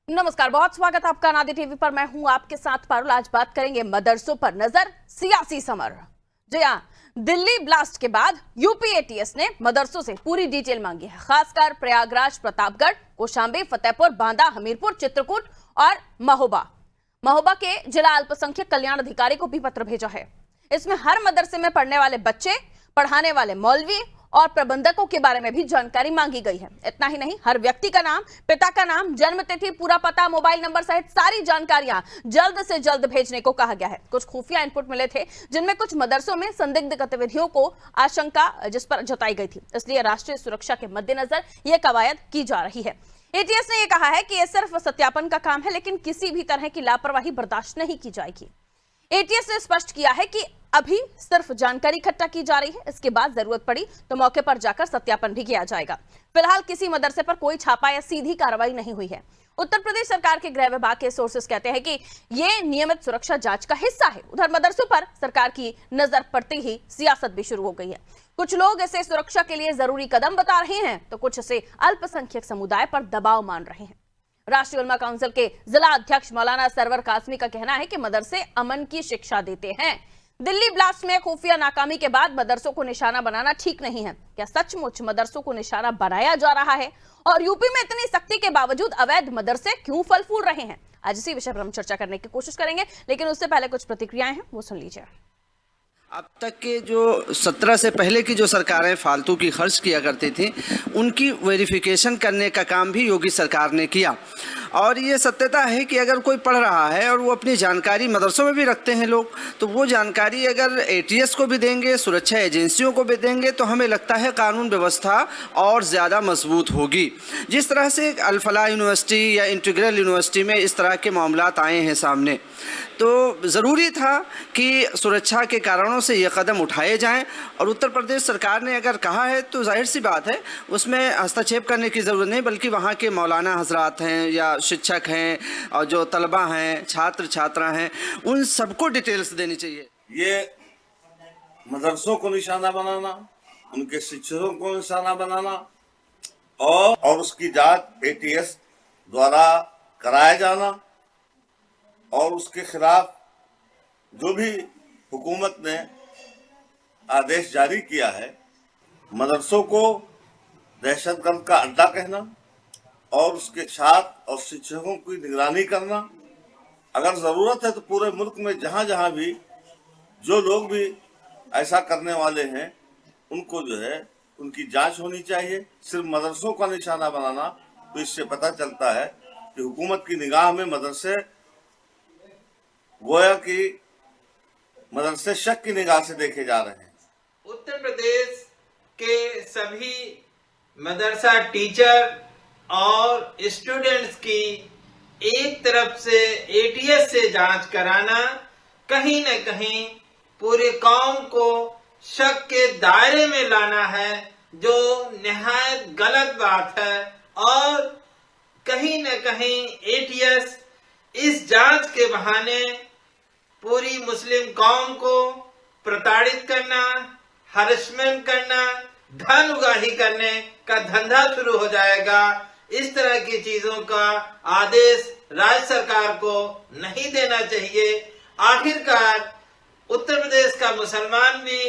नमस्कार, बहुत स्वागत है आपका नादी टीवी पर। मैं हूं आपके साथ पारुल। आज बात करेंगे मदरसों पर नजर, सियासी समर। जी हां, दिल्ली ब्लास्ट के बाद यूपी एटीएस ने मदरसों से पूरी डिटेल मांगी है। खासकर प्रयागराज, प्रतापगढ़, कौशांबी, फतेहपुर, बांदा, हमीरपुर, चित्रकूट और महोबा के जिला अल्पसंख्यक कल्याण अधिकारी को भी पत्र भेजा है। इसमें हर मदरसे में पढ़ने वाले बच्चे, पढ़ाने वाले मौलवी और प्रबंधकों के बारे में भी जानकारी मांगी गई है। इतना ही नहीं, हर व्यक्ति का नाम, पिता का नाम, जन्म तिथि, पूरा पता, मोबाइल नंबर सहित सारी जानकारियां जल्द से जल्द भेजने को कहा गया है। कुछ खुफिया इनपुट मिले थे जिनमें कुछ मदरसों में संदिग्ध गतिविधियों को आशंका जिस पर जताई गई थी, इसलिए राष्ट्रीय सुरक्षा के मद्देनजर यह कवायद की जा रही है। एटीएस ने यह कहा है कि यह सिर्फ सत्यापन का काम है, लेकिन किसी भी तरह की लापरवाही बर्दाश्त नहीं की जाएगी। एटीएस ने स्पष्ट किया है कि अभी सिर्फ जानकारी इकट्ठा की जा रही है, इसके बाद जरूरत पड़ी तो मौके पर जाकर सत्यापन भी किया जाएगा। फिलहाल किसी मदरसे पर कोई छापा या सीधी कार्रवाई नहीं हुई है। उत्तर प्रदेश सरकार के गृह विभाग के सोर्सेस कहते हैं कि यह नियमित सुरक्षा जांच का हिस्सा है। उधर मदरसों पर सरकार की नजर पड़ते ही सियासत भी शुरू हो गई है। कुछ लोग इसे सुरक्षा के लिए जरूरी कदम बता रहे हैं, तो कुछ इसे अल्पसंख्यक समुदाय पर दबाव मान रहे हैं। राष्ट्रीय उलमा काउंसिल के जिला अध्यक्ष मौलाना सरवर कासमी का कहना है कि मदरसे अमन की शिक्षा देते हैं। दिल्ली ब्लास्ट में खुफिया नाकामी के बाद मदरसों को निशाना बनाना ठीक नहीं है। क्या सचमुच मदरसों को निशाना बनाया जा रहा है? और यूपी में इतनी सख्ती के बावजूद अवैध मदरसे क्यों फल फूल रहे हैं? आज इसी विषय पर हम चर्चा करने की कोशिश करेंगे, लेकिन उससे पहले कुछ प्रतिक्रियाएं हैं, वो सुन लीजिए। अब तक के जो 17 से पहले की जो सरकारें फालतू की खर्च किया करती थी, उनकी वेरिफिकेशन करने का काम भी योगी सरकार ने किया। और ये सत्यता है कि अगर कोई पढ़ रहा है और वो अपनी जानकारी मदरसों में भी रखते हैं लोग, तो वो जानकारी अगर एटीएस को भी देंगे, सुरक्षा एजेंसियों को भी देंगे, तो हमें लगता है कानून व्यवस्था और ज़्यादा मजबूत होगी। जिस तरह से अल-फलाह यूनिवर्सिटी या इंटीग्रल यूनिवर्सिटी में इस तरह के मामलात आए हैं सामने, तो ज़रूरी था कि सुरक्षा के कारणों से ये कदम उठाए जाएं। और उत्तर प्रदेश सरकार ने अगर कहा है तो जाहिर सी बात है, उसमें हस्तक्षेप करने की ज़रूरत नहीं, बल्कि वहाँ के मौलाना हजरात हैं या शिक्षक हैं और जो तलबा हैं, छात्र छात्रा हैं, उन सबको डिटेल्स देनी चाहिए। ये मदरसों को निशाना बनाना, उनके शिक्षकों को निशाना बनाना और उसकी जांच एटीएस द्वारा कराया जाना और उसके खिलाफ जो भी हुकूमत ने आदेश जारी किया है, मदरसों को दहशतगर्द का अड्डा कहना और उसके छात्र और शिक्षकों की निगरानी करना, अगर ज़रूरत है तो पूरे मुल्क में जहाँ जहाँ भी जो लोग भी ऐसा करने वाले हैं, उनको जो है उनकी जांच होनी चाहिए। सिर्फ मदरसों का निशाना बनाना, तो इससे पता चलता है कि हुकूमत की निगाह में मदरसे गोया कि मदरसे शक की निगाह से देखे जा रहे हैं। उत्तर प्रदेश के सभी मदरसा टीचर और स्टूडेंट्स की एक तरफ से एटीएस से जांच कराना कहीं न कहीं पूरी कौम को शक के दायरे में लाना है, जो निहायत गलत बात है। और कहीं न कहीं एटीएस इस जांच के बहाने पूरी मुस्लिम कौम को प्रताड़ित करना, हरेसमेंट करना, धन उगाही करने का धंधा शुरू हो जाएगा। इस तरह की चीजों का आदेश राज्य सरकार को नहीं देना चाहिए। आखिरकार उत्तर प्रदेश का मुसलमान भी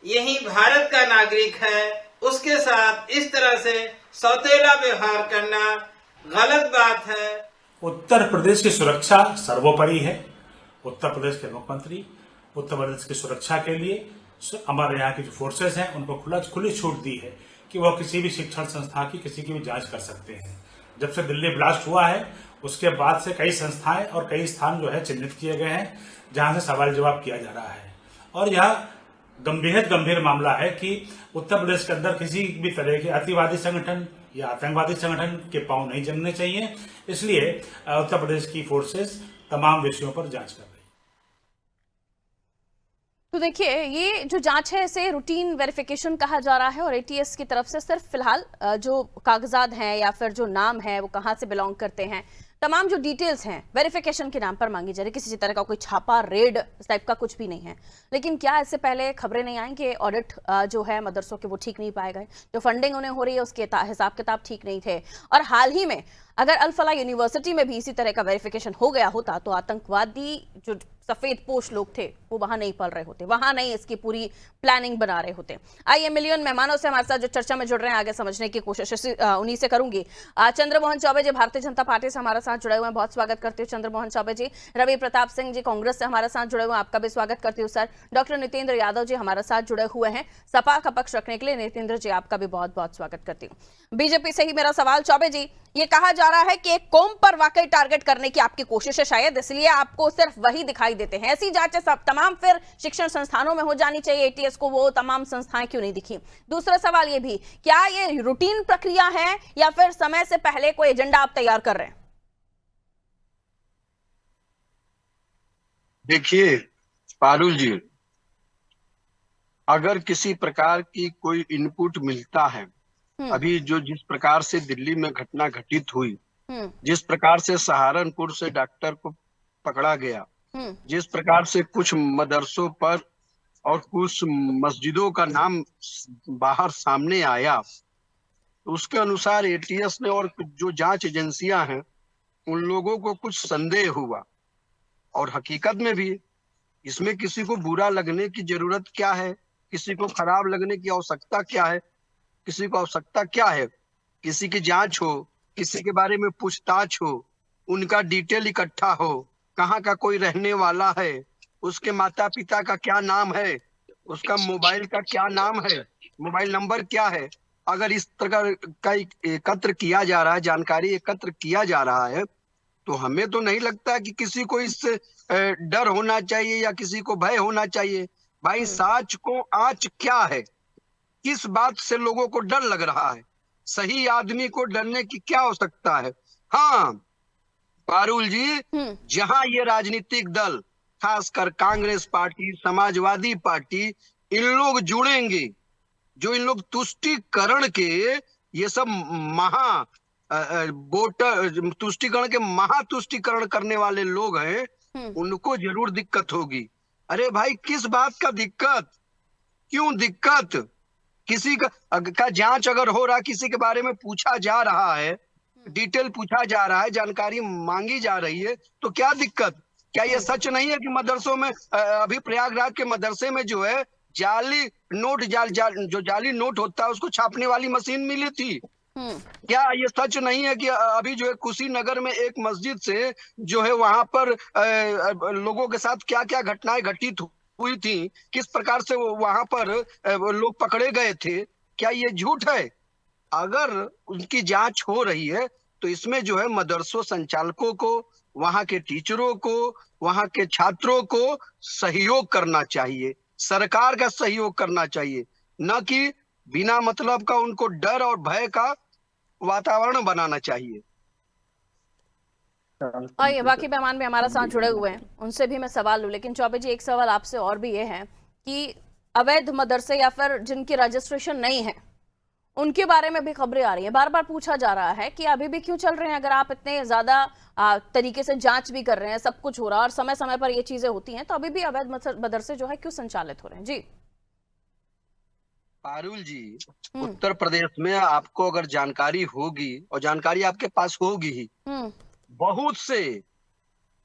यही भारत का नागरिक है, उसके साथ इस तरह से सौतेला व्यवहार करना गलत बात है। उत्तर प्रदेश की सुरक्षा सर्वोपरि है। उत्तर प्रदेश के मुख्यमंत्री उत्तर प्रदेश की सुरक्षा के लिए हमारे यहाँ की जो फोर्सेस हैं, उनको खुली छूट दी है कि वह किसी भी शिक्षण संस्था की किसी की भी जांच कर सकते हैं। जब से दिल्ली ब्लास्ट हुआ है, उसके बाद से कई संस्थाएं और कई स्थान जो है चिन्हित किए गए हैं, जहां से सवाल जवाब किया जा रहा है। और यह गंभीर मामला है कि उत्तर प्रदेश के अंदर किसी भी तरह के अतिवादी संगठन या आतंकवादी संगठन के पांव नहीं जमने चाहिए। इसलिए उत्तर प्रदेश की फोर्सेस तमाम विषयों पर जांच कर रही है। तो देखिए, ये जो जांच है इसे रूटीन वेरिफिकेशन कहा जा रहा है और एटीएस की तरफ से सिर्फ फिलहाल जो कागजात हैं या फिर जो नाम है वो कहां से बिलोंग करते हैं, तमाम जो डिटेल्स हैं वेरिफिकेशन के नाम पर मांगी जा रही, किसी तरह का कोई छापा रेड इस टाइप का कुछ भी नहीं है। लेकिन क्या इससे पहले खबरें नहीं आई कि ऑडिट जो है मदरसों के वो ठीक नहीं पाए गए, जो फंडिंग उन्हें हो रही है उसके हिसाब किताब ठीक नहीं थे, और हाल ही में अगर अल फलाह यूनिवर्सिटी में भी इसी तरह का वेरिफिकेशन हो गया होता तो आतंकवादी जो सफेद पोश लोग थे वो वहां नहीं पल रहे होते, वहां नहीं इसकी पूरी प्लानिंग बना रहे होते। आइए मिलियन मेहमानों से हमारे साथ जो चर्चा में जुड़ रहे हैं आगे समझने की कोशिश उन्हीं से करूंगी। चंद्रमोहन चौबे जी भारतीय जनता पार्टी से हमारे साथ जुड़े हुए हैं, बहुत स्वागत करती हूँ चंद्रमोहन चौबे जी। रवि प्रताप सिंह जी कांग्रेस से हमारे साथ जुड़े हुए हैं, आपका भी स्वागत करती हूँ सर। डॉक्टर नितेंद्र यादव जी हमारे साथ जुड़े हुए हैं सपा का पक्ष रखने के लिए, नितेंद्र जी आपका भी बहुत बहुत स्वागत करती हूँ। बीजेपी से ही मेरा सवाल, चौबे जी ये कहा जा रहा है कि एक कौम पर वाकई टारगेट करने की आपकी कोशिश है, शायद इसलिए आपको सिर्फ वही दिखाई देते हैं। ऐसी जांचें सब तमाम फिर शिक्षण संस्थानों में हो जानी चाहिए, एटीएस को वो तमाम संस्थाएं क्यों नहीं दिखी? दूसरा सवाल ये भी, क्या ये रूटीन प्रक्रिया है या फिर समय से पहले कोई एजेंडा आप तैयार कर रहे हैं? देखिए पारुल जी, अगर किसी प्रकार की कोई इनपुट मिलता है, अभी जिस प्रकार से दिल्ली में घटना घटित हुई, जिस प्रकार से सहारनपुर से डॉक्टर को पकड़ा गया, जिस प्रकार से कुछ मदरसों पर और कुछ मस्जिदों का नाम बाहर सामने आया, उसके अनुसार एटीएस ने और जो जांच एजेंसियां हैं उन लोगों को कुछ संदेह हुआ। और हकीकत में भी इसमें किसी को बुरा लगने की जरूरत क्या है, किसी को खराब लगने की आवश्यकता क्या है? किसी को आवश्यकता क्या है? किसी की जांच हो, किसी के बारे में पूछताछ हो, उनका डिटेल इकट्ठा हो, कहाँ का कोई रहने वाला है, उसके माता पिता का क्या नाम है, उसका मोबाइल का क्या नाम है, मोबाइल नंबर क्या है। अगर इस तरह का एकत्र किया जा रहा है, जानकारी एकत्र किया जा रहा है, तो हमें तो नहीं लगता कि किसी को इससे डर होना चाहिए या किसी को भय होना चाहिए। भाई साच को आंच क्या है, किस बात से लोगों को डर लग रहा है? सही आदमी को डरने की क्या आवश्यकता है? हाँ पारुल जी, जहां ये राजनीतिक दल, खासकर कांग्रेस पार्टी, समाजवादी पार्टी, इन लोग जुड़ेंगे, जो इन लोग तुष्टीकरण के ये सब वोटर तुष्टीकरण के महातुष्टीकरण करने वाले लोग हैं, उनको जरूर दिक्कत होगी। अरे भाई किस बात का दिक्कत, क्यों दिक्कत? किसी का जांच अगर हो रहा, किसी के बारे में पूछा जा रहा है, डिटेल पूछा जा रहा है, जानकारी मांगी जा रही है, तो क्या दिक्कत? क्या ये सच नहीं है कि मदरसों में अभी प्रयागराज के मदरसे में जो है जाली नोट जो जाली नोट होता है उसको छापने वाली मशीन मिली थी? क्या ये सच नहीं है कि अभी जो है कुशीनगर में एक मस्जिद से जो है वहां पर लोगों के साथ क्या क्या घटनाएं घटित हुई थी, किस प्रकार से वहां पर लोग पकड़े गए थे? क्या ये झूठ है? अगर उनकी जांच हो रही है तो इसमें जो है मदरसों संचालकों को, वहां के टीचरों को, वहां के छात्रों को सहयोग करना चाहिए, सरकार का सहयोग करना चाहिए, न कि बिना मतलब का उनको डर और भय का वातावरण बनाना चाहिए। और ये बाकी मेहमान भी हमारे साथ जुड़े हुए हैं, उनसे भी मैं सवाल लूं। लेकिन चौबे जी एक सवाल आपसे और भी ये है कि अवैध मदरसे या फिर जिनकी रजिस्ट्रेशन नहीं है उनके बारे में भी खबरें आ रही हैं, बार बार पूछा जा रहा है कि अभी भी क्यों चल रहे हैं? अगर आप इतने ज्यादा तरीके से जांच भी कर रहे हैं, सब कुछ हो रहा है और समय समय पर ये चीजें होती हैं, तो अभी भी अवैध मदरसे जो है क्यों संचालित हो रहे हैं? जी पारुल जी, उत्तर प्रदेश में आपको अगर जानकारी होगी, और जानकारी आपके पास होगी ही, बहुत से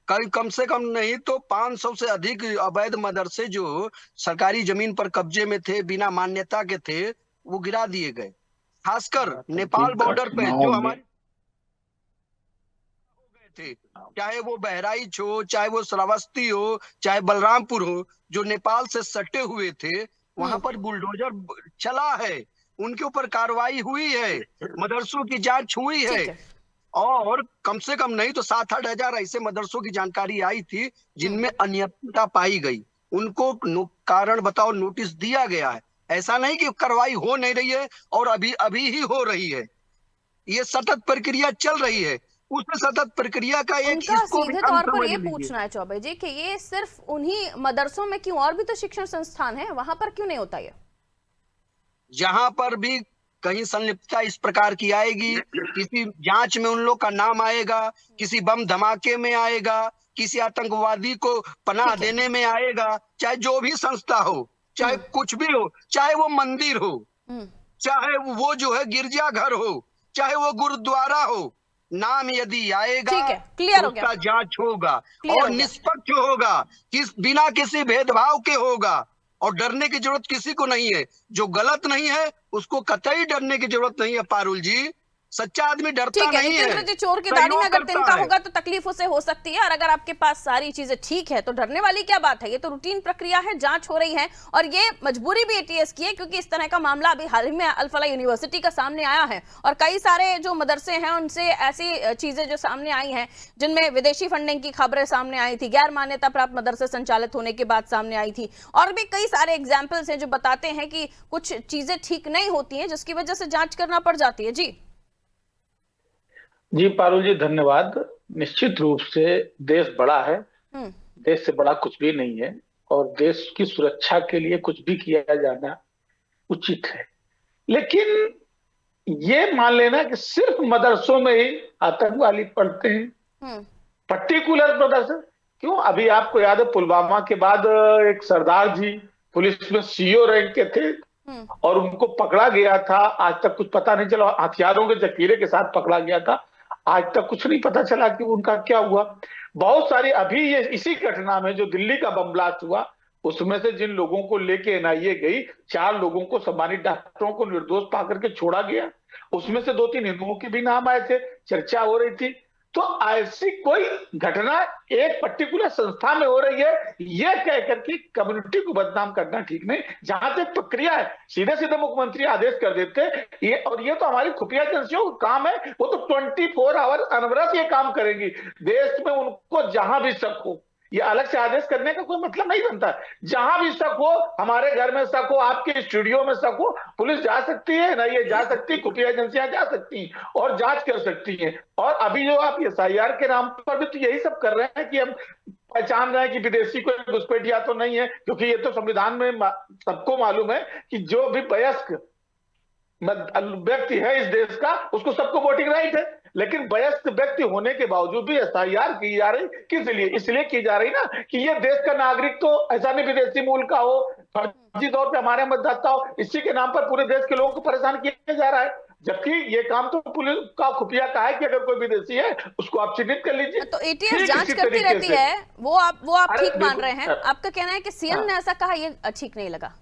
कम से कम नहीं तो 500 से अधिक अवैध मदरसे जो सरकारी जमीन पर कब्जे में थे, बिना मान्यता के थे, वो गिरा दिए गए। खासकर नेपाल बॉर्डर पे जो हमारे हो गए थे, चाहे वो बहराइच हो, चाहे वो श्रावस्ती हो, चाहे बलरामपुर हो, जो नेपाल से सटे हुए थे, वहां पर बुलडोजर चला है, उनके ऊपर कार्रवाई हुई है, मदरसों की जांच हुई है, और कम से कम नहीं तो 7-8 हजार ऐसे मदरसों की जानकारी आई थी जिनमें अनियमितता पाई गई, उनको कारण बताओ नोटिस दिया गया है। ऐसा नहीं कि कार्रवाई हो नहीं रही है और अभी ही हो रही है, ये सतत प्रक्रिया चल रही है। उस सतत प्रक्रिया का एक सीधे तौर पर ये पूछना है चौबे जी कि ये सिर्फ उन्हीं मदरसों में क्यों, और भी तो शिक्षण संस्थान है, वहां पर क्यों नहीं होता ये? जहां पर भी कहीं संलिप्तता इस प्रकार की आएगी, किसी जांच में उन लोग का नाम आएगा, किसी बम धमाके में आएगा, किसी आतंकवादी को पनाह देने में आएगा, चाहे जो भी संस्था हो, चाहे कुछ भी हो, चाहे वो मंदिर हो, चाहे वो जो है गिरजाघर हो, चाहे वो गुरुद्वारा हो, नाम यदि आएगा ठीक है, क्लियर तो हो गया। उसका जांच होगा क्लियर और हो गया। निष्पक्ष होगा, बिना किसी भेदभाव के होगा, और डरने की जरूरत किसी को नहीं है। जो गलत नहीं है उसको कतई डरने की जरूरत नहीं है पारुल जी। सच्चा आदमी डरता ठीक है नहीं है। जितेंद्र जी, चोर की सहयोग दाढ़ी में अगर करता तिनका है। होगा तो तकलीफ उसे हो सकती है, और अगर आपके पास सारी चीजें ठीक है तो डरने वाली क्या बात है। ये तो रूटीन प्रक्रिया है, जांच हो रही है, और ये मजबूरी भी एटीएस की है क्योंकि इस तरह का मामला अभी हाल ही में अल-फलाह यूनिवर्सिटी का सामने आया है, और कई सारे जो मदरसे हैं उनसे ऐसी चीजें जो सामने आई हैं जिनमें विदेशी फंडिंग की खबरें सामने आई थी, गैर मान्यता प्राप्त मदरसे संचालित होने के बाद सामने आई थी, और भी कई सारे एग्जाम्पल्स हैं जो बताते हैं कि कुछ चीजें ठीक नहीं होती हैं जिसकी वजह से जांच करना पड़ जाती है। जी पारुल जी, धन्यवाद। निश्चित रूप से देश बड़ा है, देश से बड़ा कुछ भी नहीं है, और देश की सुरक्षा के लिए कुछ भी किया जाना उचित है। लेकिन ये मान लेना कि सिर्फ मदरसों में ही आतंकवादी पढ़ते हैं, पर्टिकुलर मदरसे क्यों? अभी आपको याद है पुलवामा के बाद एक सरदार जी पुलिस में सीओ रैंक के थे और उनको पकड़ा गया था, आज तक कुछ पता नहीं चला, हथियारों के जखीरे के साथ पकड़ा गया था, आज तक कुछ नहीं पता चला कि उनका क्या हुआ। बहुत सारी अभी ये इसी घटना में जो दिल्ली का बम ब्लास्ट हुआ उसमें से जिन लोगों को लेके एनआईए गई, 4 लोगों को सम्मानित डॉक्टरों को निर्दोष पाकर के छोड़ा गया, उसमें से 2-3 हिंदुओं के भी नाम आए थे, चर्चा हो रही थी। तो ऐसी कोई घटना एक पर्टिकुलर संस्था में हो रही है ये कहकर के कम्युनिटी को बदनाम करना ठीक नहीं। जहां तक प्रक्रिया है सीधे सीधे मुख्यमंत्री आदेश कर देते ये, और ये तो हमारी खुफिया एजेंसियों का काम है, वो तो 24 आवर अनवरत ये काम करेंगी। देश में उनको जहां भी शक हो, ये अलग से आदेश करने का कोई मतलब नहीं बनता। जहां भी शक हो, हमारे घर में शक हो, आपके स्टूडियो में शक हो, पुलिस जा सकती है ना, ये जा सकती है, खुफिया एजेंसियां जा सकती हैं और जांच कर सकती हैं। और अभी जो आप एसआईआर के नाम पर भी तो यही सब कर रहे हैं कि हम पहचान रहे हैं कि विदेशी कोई घुसपैठिया तो नहीं है, क्योंकि ये तो संविधान में सबको मालूम है कि जो भी वयस्क व्यक्ति है इस देश का उसको सबको वोटिंग राइट है, लेकिन वयस्क व्यक्ति होने के बावजूद भी एसआईआर की जा रही, किस लिए? इसलिए की जा रही ना कि ये देश का नागरिक तो ऐसा नहीं विदेशी मूल का हो, फर्जी तौर पे हमारे मतदाता हो, इसी के नाम पर पूरे देश के लोगों को परेशान किया जा रहा है। जबकि ये काम तो पुलिस का खुफिया का है कि अगर कोई विदेशी है उसको आप चिन्हित कर लीजिए। तो एटीएस जांच करती रहती है, वो आप ठीक मान रहे हैं। आपका कहना है कि सीएम ने ऐसा कहा, ये ठीक नहीं लगा?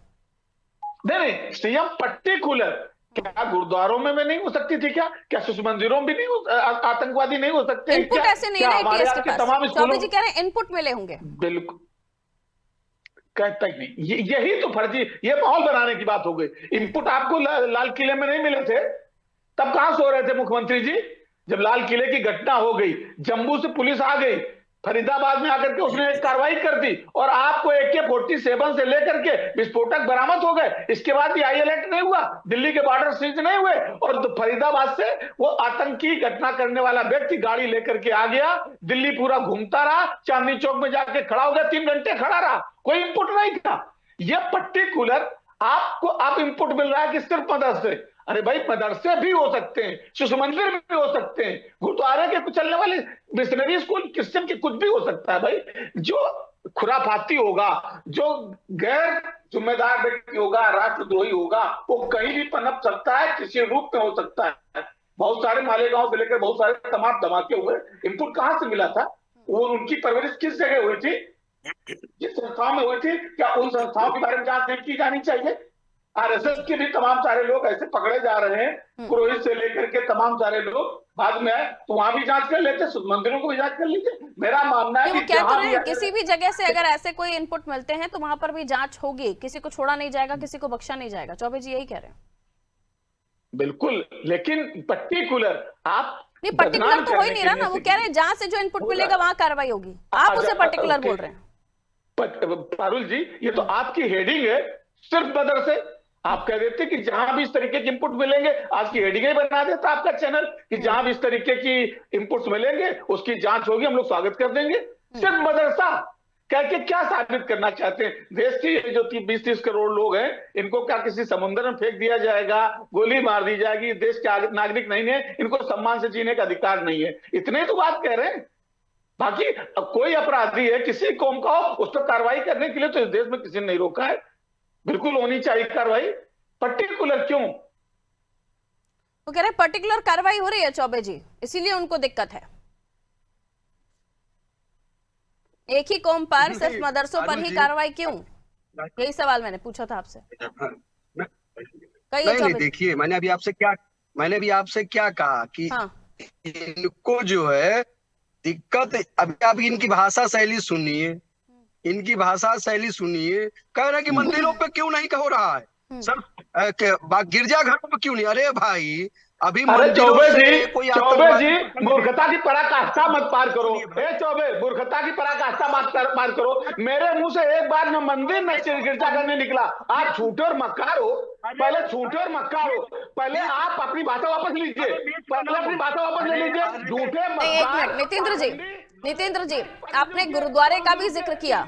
नहीं, सीएम पर्टिकुलर क्या गुरुद्वारों में नहीं हो सकती थी क्या शिशु मंदिरों में भी नहीं आतंकवादी नहीं हो सकते? इनपुट ऐसे नहीं है एटीएस के पास। तमाम चौबे जी कह रहे हैं इनपुट मिले होंगे। बिल्कुल कहता ही नहीं, यही तो फर्जी, ये माहौल बनाने की बात हो गई। इनपुट आपको लाल किले में नहीं मिले थे, तब कहां सो रहे थे मुख्यमंत्री जी? जब लाल किले की घटना हो गई, जम्मू से पुलिस आ गई, फरीदाबाद में आकर के उसने एक कार्रवाई कर दी और आपको AK-47 से लेकर के विस्फोटक बरामद हो गए। इसके बाद भी हाई अलर्ट नहीं हुआ, दिल्ली के बॉर्डर सीज नहीं हुए, और फरीदाबाद से वो आतंकी घटना करने वाला व्यक्ति गाड़ी लेकर के आ गया, दिल्ली पूरा घूमता रहा, चांदनी चौक में जाके खड़ा हो गया, 3 घंटे खड़ा रहा, कोई इनपुट नहीं था। ये पर्टिकुलर आपको आप इनपुट मिल रहा है कि सिर्फ मदरसे, अरे भाई मदरसे भी हो सकते हैं, शिशु मंदिर भी हो सकते हैं, गुरुद्वारे के चलने वाले मिशनरी स्कूल क्रिश्चियन के कुछ भी हो सकता है। भाई जो खुराफाती होगा, जो गैर जिम्मेदार व्यक्ति होगा, राष्ट्रद्रोही होगा, वो कहीं भी पनप सकता है, किसी रूप में हो सकता है। बहुत सारे मालेगांव से लेकर बहुत सारे तमाम धमाके हुए, इनपुट कहां से मिला था? वो उनकी परवरिश किस जगह हुई थी, जिस संस्थाओं में हुई थी? क्या उन संस्थाओं के बारे में जांच नहीं की जानी चाहिए? आरएसएस के भी तमाम सारे लोग ऐसे पकड़े जा रहे हैं, पुरोहित से लेकर के तमाम सारे लोग बाद में आए, तो वहां भी जांच कर लेते, मंदिरों को भी जांच कर लीजिए। मेरा मानना है कि क्या कर रहे हैं, किसी भी जगह से अगर ऐसे कोई इनपुट मिलते हैं तो वहां पर भी जांच होगी, किसी को छोड़ा नहीं जाएगा, किसी को बख्शा नहीं जाएगा। चौबे जी यही कह रहे हैं। बिल्कुल, लेकिन पर्टिकुलर आप नहीं, पर्टिकुलर तो हो ही नहीं रहा ना, वो कह रहे हैं जहां से जो इनपुट मिलेगा वहां कार्रवाई होगी, आप उसे पर्टिकुलर बोल रहे हैं। पारुल जी, ये तो आपकी हेडिंग है, सिर्फ मदरसे। आप कह देते कि जहां भी इस तरीके के इनपुट मिलेंगे, आज की हेडिंग ही बना देता आपका चैनल कि जहां भी इस तरीके की इनपुट्स मिलेंगे उसकी जांच होगी, हम लोग स्वागत कर देंगे। सिर्फ मदरसा, कह के क्या साबित करना चाहते हैं? देश की जो 20-30 करोड़ लोग हैं, इनको क्या किसी समुद्र में फेंक दिया जाएगा, गोली मार दी जाएगी? देश के नागरिक नहीं है, इनको सम्मान से जीने का अधिकार नहीं है, इतने तो बात कह रहे हैं। बाकी कोई अपराधी है, किसी कौम का हो, उस पर कार्रवाई करने के लिए तो इस देश में किसी ने नहीं रोका है। बिल्कुल होनी चाहिए कार्रवाई। पर्टिकुलर क्यों? वो कह रहे हैं पर्टिकुलर कार्रवाई हो रही है चौबे जी, इसीलिए उनको दिक्कत है। एक ही कौम पर सिर्फ मदरसों पर ही कार्रवाई क्यों? यही सवाल मैंने पूछा था आपसे। नहीं, देखिए मैंने अभी आपसे क्या कहा कि इनको जो है दिक्कत, अभी आप इनकी भाषा शैली सुनिए, कह रहे हैं कि मंदिरों पे क्यों नहीं हो रहा है सर, गिरजाघरों पे क्यों नहीं? अरे भाई अभी चौबे जी मूर्खता की पराकाष्ठा मत पार करो। चौबे, मूर्खता की पराकाष्ठा मत पार करो। मेरे मुंह से एक बार न मंदिर न गिरजाघर नहीं निकला। आप झूठे और मक्कार हो, पहले झूठे और मक्कार हो। पहले आप अपनी बातें वापस लीजिए, झूठे मक्कार। नितेंद्र जी, आपने गुरुद्वारे का भी जिक्र किया।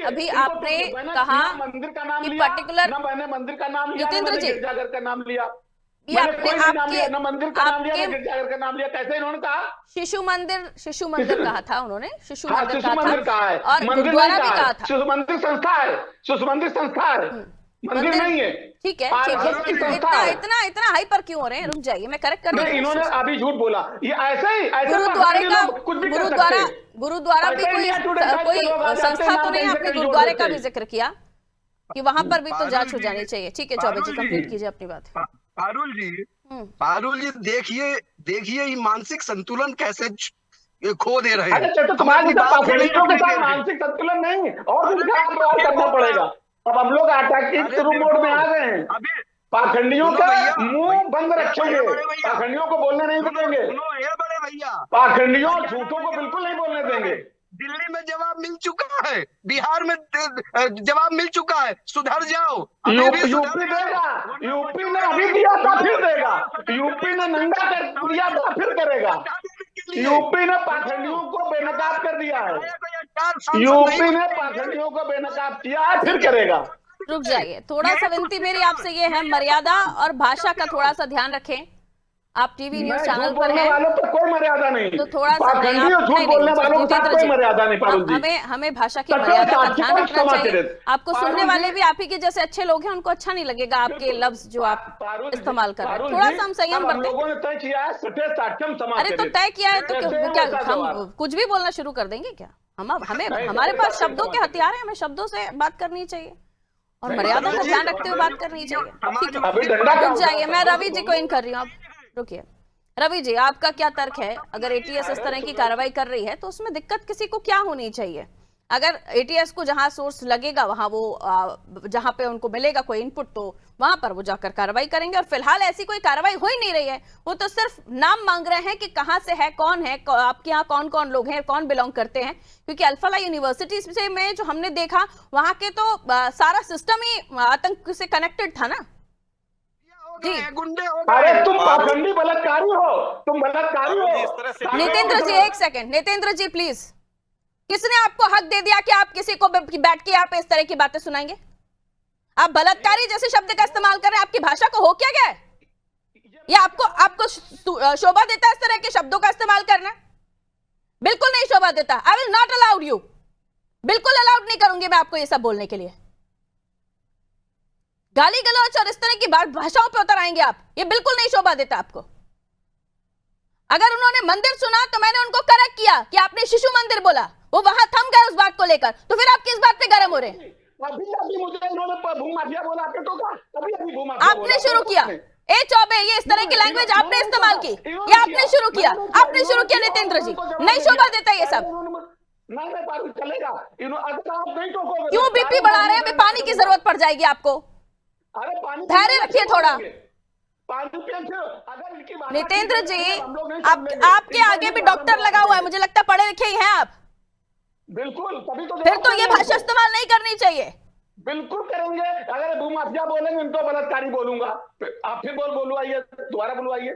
अभी आपने कहा मंदिर का नाम कि लिया, पर्टिकुलर मैंने मंदिर का नाम लिया, नितेंद्र जी, गिरजाघर का नाम लिया, आपके मंदिर का नाम लिया, गिरजाघर का नाम लिया। कैसे इन्होंने कहा? शिशु मंदिर कहा था उन्होंने, शिशु मंदिर कहा है, और गुरुद्वारा भी कहा था। शिशु मंदिर संस्था है, मंदिर नहीं है। ठीक है, इतना हाइपर क्यों हो रहे हैं? रुक जाइए, मैं करेक्ट कर रही हूं। इन्होंने अभी झूठ बोला, ये ऐसे ही गुरुद्वारा भी कोई संस्था तो नहीं? आपने गुरुद्वारे का भी जिक्र किया कि वहां पर भी तो जांच हो जानी चाहिए। ठीक है चौबे जी, कंप्लीट कीजिए अपनी बात। पारुल जी देखिए ये मानसिक संतुलन कैसे खो दे रहे हैं। तुम्हारे मानसिक संतुलन नहीं और कुछ करना पड़ेगा। अब हम लोग आतंकित मोड में आ गए हैं। पाखंडियों का मुंह बंद रखेंगे, पाखंडियों को बोलने नहीं देंगे, पाखंडियों झूठों को बिल्कुल नहीं बोलने देंगे। दिल्ली में जवाब मिल चुका है, बिहार में जवाब मिल चुका है, सुधर जाओ। यूपी देगा, यूपी ने अभी दिया था फिर देगा, यूपी ने नंगा कर दिया था फिर करेगा। यूपी ने पाखंडियों को बेनकाब कर दिया है, यूपी ने पाखंडियों को बेनकाब किया है, फिर करेगा। रुक जाइए, थोड़ा सा विनती मेरी आपसे ये है, मर्यादा और भाषा का थोड़ा सा ध्यान रखें। आप टीवी न्यूज चैनल पर हैं, वालों पर कोई मर्यादा नहीं, तो थोड़ा सा झूठ बोलने वालों पर कोई मर्यादा नहीं। हमें भाषा की मर्यादा का ध्यान रखना चाहिए। आपको सुनने वाले भी आप ही के जैसे अच्छे लोग हैं, उनको अच्छा नहीं लगेगा आपके लफ्ज जो आप इस्तेमाल कर रहे हैं। थोड़ा सा हम संयम बरतें। लोगों ने तय किया है अरे तो तय किया है तो क्या हम कुछ भी बोलना शुरू कर देंगे क्या? हमारे पास शब्दों के हथियार हैं, हमें शब्दों से बात करनी चाहिए और मर्यादा का ध्यान रखते हुए बात करनी चाहिए। ठीक है, रुक जाइए, मैं रवि जी को इन कर रही हूँ। आप रुकिए। रवि जी, आपका क्या तर्क है? अगर एटीएस इस तरह की कार्रवाई कर रही है तो उसमें दिक्कत किसी को क्या होनी चाहिए? अगर एटीएस को जहां सोर्स लगेगा, वहां वो जहां पे उनको मिलेगा कोई इनपुट, तो वहां पर वो जाकर कार्रवाई करेंगे। और फिलहाल ऐसी कोई कार्रवाई हो ही नहीं रही है, वो तो सिर्फ नाम मांग रहे हैं कि कहां से है, कौन है, आपके यहाँ कौन कौन लोग हैं, कौन बिलोंग करते हैं। क्योंकि अल्फाला यूनिवर्सिटी से में जो हमने देखा, वहां के तो सारा सिस्टम ही आतंक से कनेक्टेड था ना जी। अरे तुम पाखंडी बलात्कारी हो, तुम बलात्कारी हो। नितेंद्र जी एक सेकंड, नितेंद्र जी प्लीज, किसने आपको हक दे दिया कि आप किसी को बैठ के यहाँ पे इस तरह की बातें सुनाएंगे? आप बलात्कारी जैसे शब्द का इस्तेमाल कर रहे हैं, आपकी भाषा को हो क्या गया है? ये आपको शोभा देता है इस तरह के शब्दों का इस्तेमाल करना? बिल्कुल नहीं शोभा देता। I will not allowed you, बिल्कुल अलाउड नहीं करूंगी मैं आपको ये सब बोलने के लिए। गाली गलौच और इस तरह की भाषाओं पे उतर आएंगे आप, ये बिल्कुल नहीं शोभा देता आपको। अगर उन्होंने मंदिर सुना तो मैंने उनको करेक्ट किया कि आपने शिशु मंदिर बोला, वो वहां थम गए उस बात को लेकर, तो फिर आप किस बात पे गर्म हो रहे हैं? अभी मुझे इन्होंने भूमाफिया बोला के तो अभी आपने शुरू किया। ए चौबे, ये इस तरह की लैंग्वेज आपने इस्तेमाल की, ये आपने शुरू किया, नितेंद्र जी। नहीं शोभा देता ये सब। चलेगा, क्यों बीपी बढ़ा रहे हैं? अभी पानी की जरूरत पड़ जाएगी आपको, धैर्य रखिए थोड़ा। नितेंद्र जी, आपके आगे भी डॉक्टर लगा हुआ है, मुझे लगता है पढ़े लिखे ही हैं आप। बिल्कुल, तभी तो फिर तो ये भाषा इस्तेमाल नहीं करनी चाहिए। बिल्कुल करेंगे। अगर भूमाफिया बोलेंगे तो बलात्कारी बोलूंगा। आप फिर बुलवाइए, दोबारा बुलवाइए।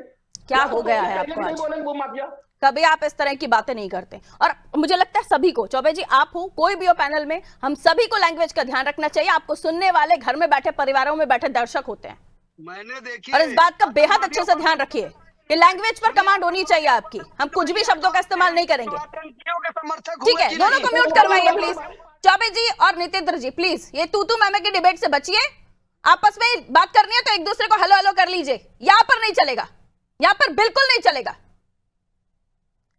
क्या हो गया है आपको नहीं आज? बोलेंगे वो माफिया। कभी आप इस तरह की बातें नहीं करते। और मुझे लगता है सभी को, चौबे जी आप हो, कोई भी हो पैनल में, हम सभी को लैंग्वेज का ध्यान रखना चाहिए। आपको सुनने वाले घर में बैठे, परिवारों में बैठे दर्शक होते हैं, मैंने देखी और इस बात का बेहद अच्छे से ध्यान रखिए कि लैंग्वेज पर कमांड होनी चाहिए आपकी। हम कुछ भी शब्दों का इस्तेमाल नहीं करेंगे। ठीक है, दोनों को म्यूट करवाइए प्लीज। चौबे जी और नितेंद्र जी प्लीज ये तू मैमे की डिबेट से बचिए। आपस में बात करनी है तो एक दूसरे को हेलो हेलो कर लीजिए। यहां पर नहीं चलेगा, यहां पर बिल्कुल नहीं चलेगा।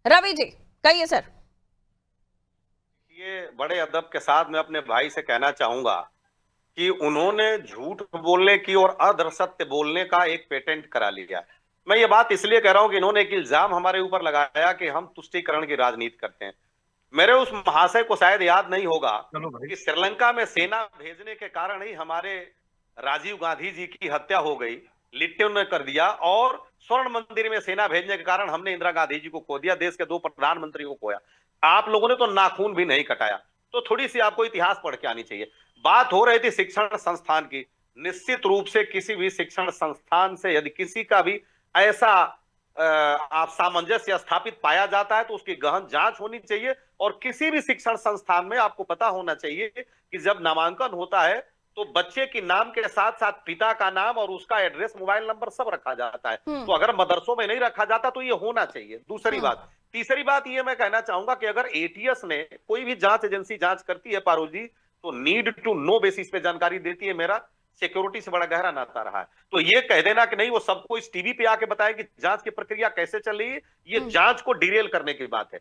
रवि जी कहिए सर। ये बड़े अदब के साथ मैं अपने भाई से कहना चाहूंगा कि उन्होंने झूठ बोलने की और अर्धसत्य बोलने का एक पेटेंट करा लिया है। मैं ये बात इसलिए कह रहा हूं कि इन्होंने एक इल्जाम हमारे ऊपर लगाया कि हम तुष्टीकरण की राजनीति करते हैं। मेरे उस महाशय को शायद याद नहीं होगा कि श्रीलंका में सेना भेजने के कारण ही हमारे राजीव गांधी जी की हत्या हो गई, लिट्टन ने कर दिया, और स्वर्ण मंदिर में सेना भेजने के कारण हमने इंदिरा गांधी जी को खो दिया, देश के 2 प्रधानमंत्री को खोया। आप लोगों ने तो नाखून भी नहीं कटाया। तो थोड़ी सी आपको इतिहास पढ़ के आनी चाहिए। बात हो रही थी शिक्षण संस्थान की। निश्चित रूप से किसी भी शिक्षण संस्थान से यदि किसी का भी ऐसा आप सामंजस्य स्थापित पाया जाता है तो उसकी गहन जांच होनी चाहिए। और किसी भी शिक्षण संस्थान में आपको पता होना चाहिए कि जब नामांकन होता है तो बच्चे के नाम के साथ साथ पिता का नाम और उसका एड्रेस, मोबाइल नंबर सब रखा जाता है। तो अगर मदरसों में नहीं रखा जाता तो ये होना चाहिए। दूसरी बात, तीसरी बात ये मैं कहना चाहूंगा कि अगर एटीएस ने, कोई भी जांच एजेंसी जांच करती है पारुल जी, तो नीड टू नो बेसिस पे जानकारी देती है। मेरा सिक्योरिटी से बड़ा गहरा नाता रहा है। तो ये कह देना कि नहीं वो सबको इस टीवी पे आके बताए कि जांच की प्रक्रिया कैसे चल रही है, ये जांच को डिरेल करने की बात है।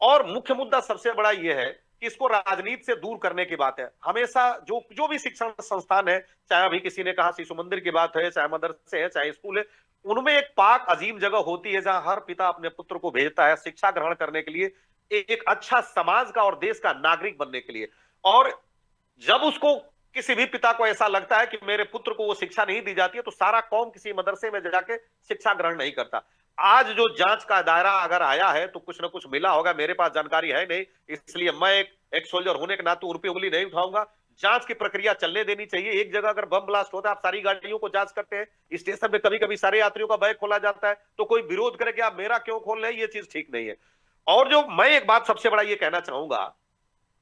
और मुख्य मुद्दा सबसे बड़ा ये है कि इसको राजनीति से दूर करने की बात है। हमेशा जो भी शिक्षण संस्थान है, चाहे अभी किसी ने कहा शिशु मंदिर की बात है, चाहे मदरसे है, चाहे स्कूल है, उनमें एक पाक अजीम जगह होती है जहां हर पिता अपने पुत्र को भेजता है शिक्षा ग्रहण करने के लिए, एक अच्छा समाज का और देश का नागरिक बनने के लिए। और जब उसको किसी भी पिता को ऐसा लगता है कि मेरे पुत्र को वो शिक्षा नहीं दी जाती है तो सारा कौम किसी मदरसे में जाके शिक्षा ग्रहण नहीं करता। आज जो जांच का दायरा अगर आया है तो कुछ ना कुछ मिला होगा। मेरे पास जानकारी है नहीं, इसलिए मैं एक सोल्जर होने के नाते उन पे उंगली नहीं उठाऊंगा। जांच की प्रक्रिया चलने देनी चाहिए। एक जगह अगर बम ब्लास्ट होता है, आप सारी गाड़ियों को जांच करते हैं, स्टेशन पे कभी कभी सारे यात्रियों का बैग खोला जाता है, तो कोई विरोध करे कि आप मेरा क्यों खोल रहे हैं, ये चीज ठीक नहीं है। और जो मैं एक बात सबसे बड़ा ये कहना चाहूंगा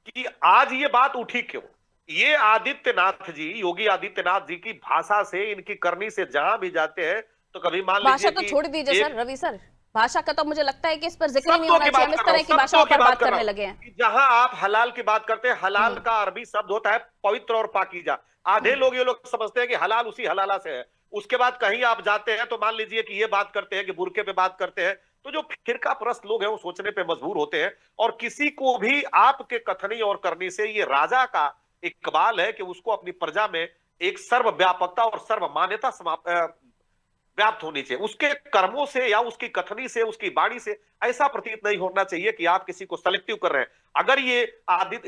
कि आज ये बात उठी क्यों, ये आदित्यनाथ जी, योगी आदित्यनाथ जी की भाषा से, इनकी करनी से जहां भी जाते हैं तो कभी मान लीजिए भाषा तो छोड़ दीजिए सर, रवि सर, भाषा का तो मुझे लगता है कि इस पर जिक्र नहीं होना चाहिए। हम इस तरह की भाषाओं पर बात करने लगे हैं। जहां आप हलाल की बात करते हैं, हलाल का अरबी शब्द होता है पवित्र और पाकीजा। आधे लोग ये लोग समझते हैं कि हलाल उसी हलाला से है। उसके बाद कहीं आप जाते हैं तो मान लीजिए कि ये बात करते हैं कि बुरके पे बात करते हैं, तो जो फिरका परस्त लोग हैं वो सोचने पे मजबूर होते हैं। और किसी को भी आपके कथनी और करनी से, ये राजा का इकबाल है कि उसको अपनी प्रजा में एक सर्वव्यापकता और सर्वमान्यता व्याप्त होनी चाहिए। उसके कर्मों से या उसकी कथनी से, उसकी वाणी से ऐसा प्रतीत नहीं होना चाहिए कि आप किसी को सेलेक्टिव कर रहे हैं। अगर ये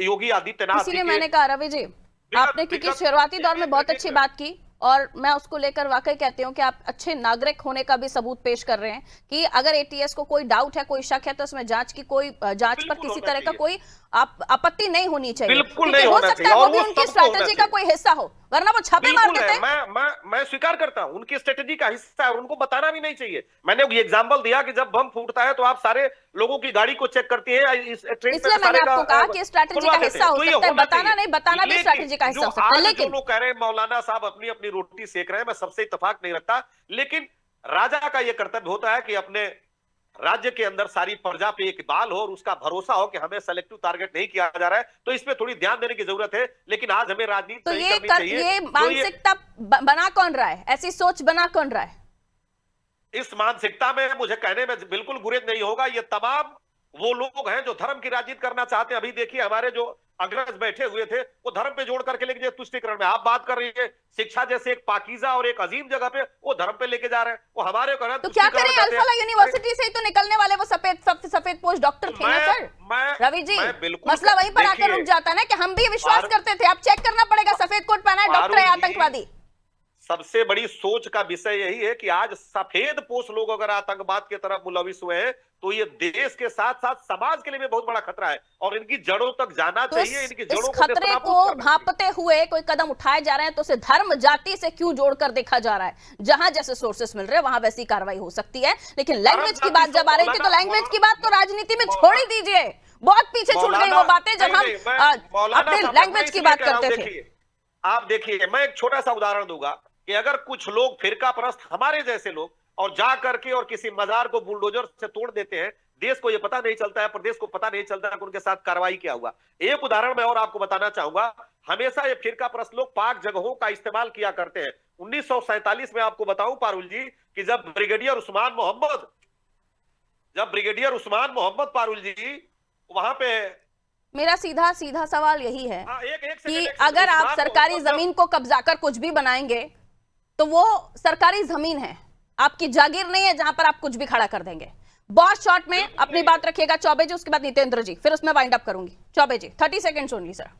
योगी आदित्यनाथ, इसीलिए मैंने कहा रवि जी, आपने क्योंकि शुरुआती दौर में बहुत अच्छी बात की और मैं उसको लेकर वाकई कहती हूँ कि आप अच्छे नागरिक होने का भी सबूत पेश कर रहे हैं कि अगर एटीएस को कोई डाउट है, कोई शक है, तो उसमें जांच पर किसी तरह का कोई आपत्ति नहीं होनी चाहिए। बिल्कुल नहीं हो होना सकता है चाहिए वो भी उनकी स्ट्रैटेजी का कोई हिस्सा हो, वरना वो छापे मार देते हैं। मैं स्वीकार करता हूं उनकी स्ट्रेटेजी का हिस्सा है और उनको बताना भी नहीं चाहिए। मैंने ये एग्जांपल दिया कि जब बम फूटता है तो आप सारे लोगों की गाड़ी को चेक करती है। इसलिए मैंने आपको कहा कि स्ट्रैटेजी का हिस्सा हो सकता है, बताना नहीं, बताना भी स्ट्रैटेजी का हिस्सा हो सकता है। लेकिन लोग कह रहे हैं मौलाना साहब अपनी अपनी रोटी सेक रहे हैं, मैं सबसे इत्तेफाक नहीं रखता, लेकिन राजा का यह कर्तव्य होता है कि अपने राज्य के अंदर सारी प्रजा पे इकबाल हो और उसका भरोसा हो कि हमें सेलेक्टिव टारगेट नहीं किया जा रहा है। तो इस पे थोड़ी ध्यान देने की जरूरत है। लेकिन आज हमें राजनीति तो नहीं करनी चाहिए। ये मानसिकता बना कौन रहा है, ऐसी सोच बना कौन रहा है? इस मानसिकता में मुझे कहने में बिल्कुल गुरेज नहीं होगा। ये तमाम वो लोग हैं जो धर्म की राजनीति करना चाहते हैं। अभी देखिए हमारे जो अग्रज बैठे हुए थे वो धर्म पे जोड़ करके लेके तुष्टिकरण में आप बात कर रही है, शिक्षा जैसे एक पाकीजा और एक अजीम जगह पे वो धर्म पे लेके जा रहे हैं। वो हमारे को तो क्या करें, अल्फाला यूनिवर्सिटी से ही तो निकलने वाले वो सफेद पोस्ट डॉक्टर थे ना सर। रवि जी, मसला वहीं पर आकर रुक जाता है ना कि हम भी विश्वास करते थे। आप चेक करना पड़ेगा, सफेद कोट पहना है डॉक्टर है आतंकवादी। सबसे बड़ी सोच का विषय यही है कि आज सफेद पोश लोग अगर आतंकवाद की तरफ मुलविस हुए हैं तो ये देश के साथ साथ समाज के लिए भी बहुत बड़ा खतरा है और इनकी जड़ों तक जाना तो चाहिए। इनकी इस जड़ों खतरे को भांपते हुए कोई कदम उठाए जा रहे हैं तो उसे धर्म जाति से क्यों जोड़कर देखा जा रहा है? जहां जैसे सोर्सेस मिल रहे हैं वहां वैसी कार्रवाई हो सकती है, लेकिन लैंग्वेज की बात जब आ रही थी तो लैंग्वेज की बात तो राजनीति में छोड़ ही दीजिए। बहुत पीछे छूट गई वो बातें जब हम अपने लैंग्वेज की बात करते थे। आप देखिए, मैं एक छोटा सा उदाहरण दूंगा कि अगर कुछ लोग फिरका परस्त हमारे जैसे लोग और जा करके और किसी मजार को बुलडोजर से तोड़ देते हैं, देश को ये पता नहीं चलता है, प्रदेश को पता नहीं चलता है कि उनके साथ कार्रवाई क्या हुआ। एक उदाहरण मैं और आपको बताना चाहूंगा, हमेशा ये फिरका परस्त लोग पाक जगहों का इस्तेमाल किया करते हैं। 1947 में आपको बताऊं पारुल जी कि जब ब्रिगेडियर उस्मान मोहम्मद पारुल जी वहां पे, मेरा सीधा सवाल यही है कि एक अगर आप सरकारी जमीन को कब्जा कर कुछ भी बनाएंगे तो वो सरकारी जमीन है, आपकी जागीर नहीं है जहां पर आप कुछ भी खड़ा कर देंगे। बहुत शॉर्ट में अपनी बात रखिएगा चौबे जी, उसके बाद नितेंद्र जी, फिर उसमें वाइंड अप करूंगी। Choubey ji 30 seconds only sir.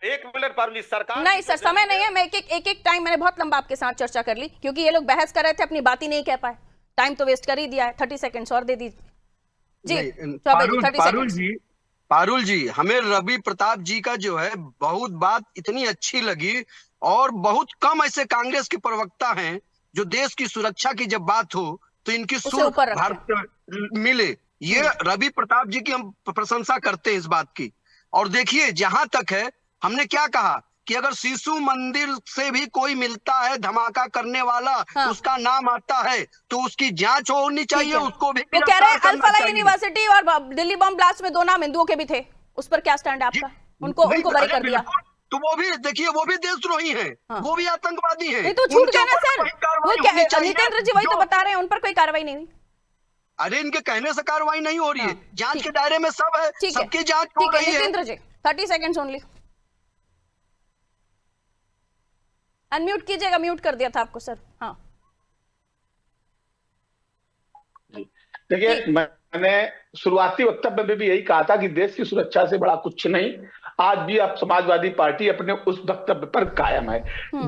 1 minute Parul ji, सरकार नहीं सर समय नहीं है, मैं एक टाइम मैंने बहुत लंबा आपके साथ चर्चा कर ली क्योंकि ये लोग बहस कर रहे थे, अपनी बात ही नहीं कह पाए, टाइम तो वेस्ट कर ही दिया है। 30 सेकंड्स और दे दीजिए जी चौबे जी। 30 सेकंड्स। पारुल जी, हमें रवि प्रताप जी का जो है बहुत बात इतनी अच्छी लगी और बहुत कम ऐसे कांग्रेस के प्रवक्ता हैं जो देश की सुरक्षा की जब बात हो तो इनकी सुर भारत मिले। ये रवि प्रताप जी की हम प्रशंसा करते हैं इस बात की। और देखिए, जहां तक है, हमने क्या कहा कि अगर शिशु मंदिर से भी कोई मिलता है धमाका करने वाला, उसका नाम आता है तो उसकी जांच होनी चाहिए, उसको भी। वो कह रहे हैं अल-फलाह यूनिवर्सिटी और दिल्ली बम ब्लास्ट में 2 नाम हिंदुओं के भी थे, उस पर क्या स्टैंड है आपका? उनको बरी कर दिया तो वो भी देखिए, वो भी देशद्रोही हैं, वो भी आतंकवादी हैं। नहीं तो छूट गए ना सर, वो नितेंद्र जी वही तो बता रहे हैं, उन पर कोई कार्रवाई नहीं हुई। अरे इनके कहने से कार्रवाई नहीं हो रही है, जांच के दायरे में सब है, सबकी जांच हो रही है। नितेंद्र जी 30 सेकंड्स ओनली। अनम्यूट कीजिएगा, म्यूट कर दिया था आपको सर। हाँ देखिए, मैंने शुरुआती वक्तव्य में भी यही कहा था कि देश की सुरक्षा से बड़ा कुछ नहीं। आज भी अब समाजवादी पार्टी अपने उस वक्तव्य पर कायम है।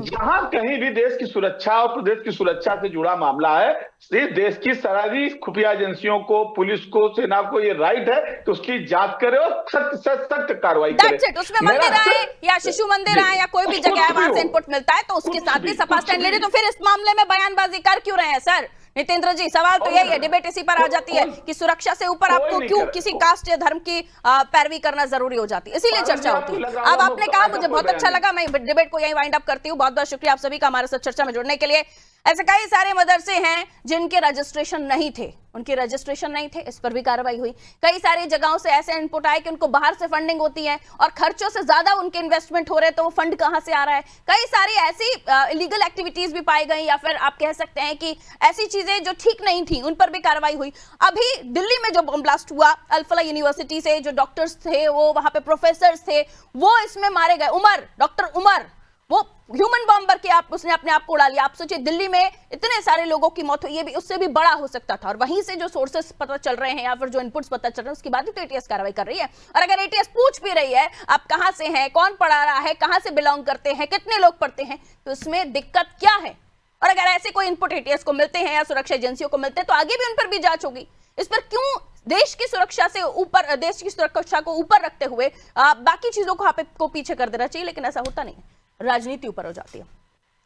जहां कहीं भी देश की सुरक्षा और प्रदेश की सुरक्षा से जुड़ा मामला है, इस देश की सारी खुफिया एजेंसियों को, पुलिस को, सेना को ये राइट है कि उसकी जांच करे और सख्त कार्रवाई करे। उसमें मंदिर आए या शिशु मंदिर आए या कोई भी जगह है वहां से इनपुट मिलता है तो उसके साथ भी सपा स्टैंड ले रही, तो फिर इस मामले में बयानबाजी कर क्यों रहे हैं सर? नितेंद्र जी सवाल तो यही है, डिबेट इसी पर आ जाती है कि सुरक्षा से ऊपर आपको क्यों किसी कास्ट या धर्म की पैरवी करना जरूरी हो जाती है, इसीलिए चर्चा होती है। अब आपने कहा, मुझे बहुत अच्छा लगा, मैं डिबेट को यही वाइंड अप करती हूँ। बहुत बहुत शुक्रिया आप सभी का हमारे साथ चर्चा में जुड़ने के लिए। ऐसे कई सारे मदरसे हैं जिनके रजिस्ट्रेशन नहीं थे, उनके रजिस्ट्रेशन नहीं थे, इस पर भी कार्रवाई हुई। कई सारी जगहों से ऐसे इनपुट आए कि उनको बाहर से फंडिंग होती है और खर्चों से ज्यादा उनके इन्वेस्टमेंट हो रहे हैं, तो वो फंड कहां से आ रहा है। कई सारी ऐसी इलीगल एक्टिविटीज भी पाई गई या फिर आप कह सकते हैं कि ऐसी चीजें जो ठीक नहीं थी, उन पर भी कार्रवाई हुई। अभी दिल्ली में जो बम ब्लास्ट हुआ, अल-फलाह यूनिवर्सिटी से जो डॉक्टर्स थे, वो वहां पे प्रोफेसर्स थे, वो इसमें मारे गए। डॉक्टर उमर, वो ह्यूमन बॉम्बर के उसने अपने आप को उड़ा लिया। आप सोचिए, दिल्ली में इतने सारे लोगों की मौत हुई, ये भी उससे भी बड़ा हो सकता था। और वहीं से जो सोर्सेस पता चल रहे हैं या फिर जो इनपुट्स पता चल रहे हैं, उसके बाद ही तो एटीएस कार्रवाई कर रही है। और अगर एटीएस पूछ भी रही है आप कहां से हैं, कौन पढ़ा रहा है, कहां से बिलोंग करते हैं, कितने लोग पढ़ते हैं, तो इसमें दिक्कत क्या है? और अगर ऐसे कोई इनपुट एटीएस को मिलते हैं या सुरक्षा एजेंसियों को मिलते हैं तो आगे भी उन पर भी जांच होगी। इस पर क्यों देश की सुरक्षा से ऊपर, देश की सुरक्षा को ऊपर रखते हुए बाकी चीजों को पीछे कर देना चाहिए, लेकिन ऐसा होता नहीं है, राजनीति ऊपर हो जाती है।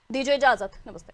दीजिए इजाजत, नमस्ते।